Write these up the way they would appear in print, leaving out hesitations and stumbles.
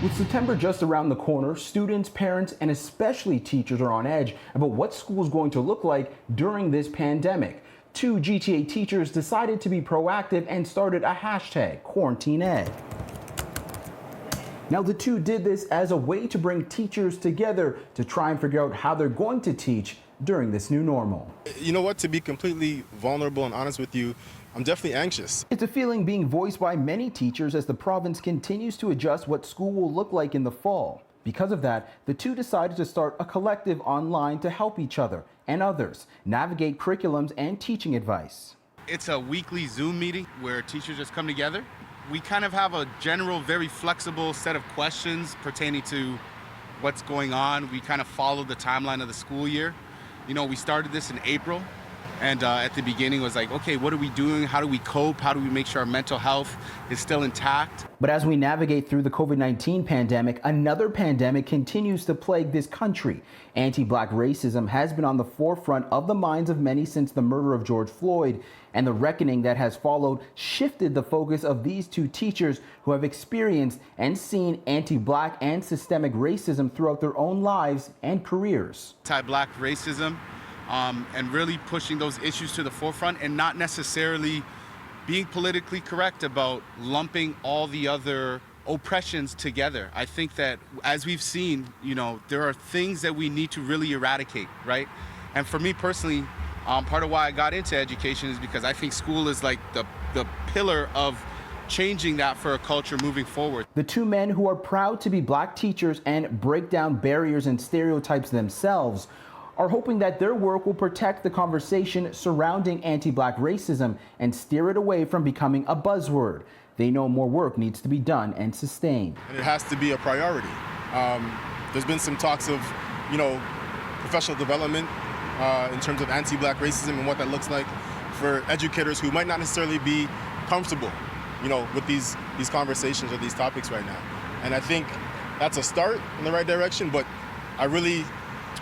With September just around the corner, students, parents, and especially teachers are on edge about what school is going to look like during this pandemic. Two GTA teachers decided to be proactive and started a hashtag, QuarantineEd. Now, the two did this as a way to bring teachers together to try and figure out how they're going to teach during this new normal. You know what, to be completely vulnerable and honest with you, I'm definitely anxious. It's a feeling being voiced by many teachers as the province continues to adjust what school will look like in the fall. Because of that, the two decided to start a collective online to help each other and others navigate curriculums and teaching advice. It's a weekly Zoom meeting where teachers just come together. We kind of have a general, very flexible set of questions pertaining to what's going on. We kind of follow the timeline of the school year. You know, we started this in April, and at the beginning was like, okay, what are we doing? How do we cope? How do we make sure our mental health is still intact? But as we navigate through the COVID-19 pandemic, another pandemic continues to plague this country. Anti-Black racism has been on the forefront of the minds of many since the murder of George Floyd, and the reckoning that has followed shifted the focus of these two teachers who have experienced and seen anti-Black and systemic racism throughout their own lives and careers. Anti-Black racism and really pushing those issues to the forefront and not necessarily being politically correct about lumping all the other oppressions together. I think that as we've seen, you know, there are things that we need to really eradicate, right? And for me personally, part of why I got into education is because I think school is like the pillar of changing that for a culture moving forward. The two men, who are proud to be Black teachers and break down barriers and stereotypes themselves, are hoping that their work will protect the conversation surrounding anti-Black racism and steer it away from becoming a buzzword. They know more work needs to be done and sustained. And it has to be a priority. There's been some talks of, you know, professional development in terms of anti-Black racism and what that looks like for educators who might not necessarily be comfortable, you know, with these conversations or these topics right now. And I think that's a start in the right direction, but I really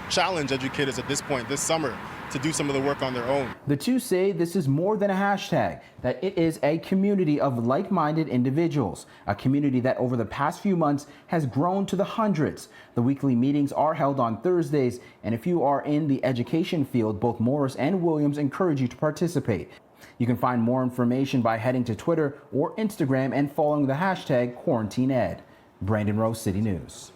challenge educators at this point, this summer, to do some of the work on their own. The two say this is more than a hashtag, that it is a community of like-minded individuals, a community that over the past few months has grown to the hundreds. The weekly meetings are held on Thursdays, and if you are in the education field, both Morris and Williams encourage you to participate. You can find more information by heading to Twitter or Instagram and following the hashtag QuarantineEd. Brandon Rowe, City News.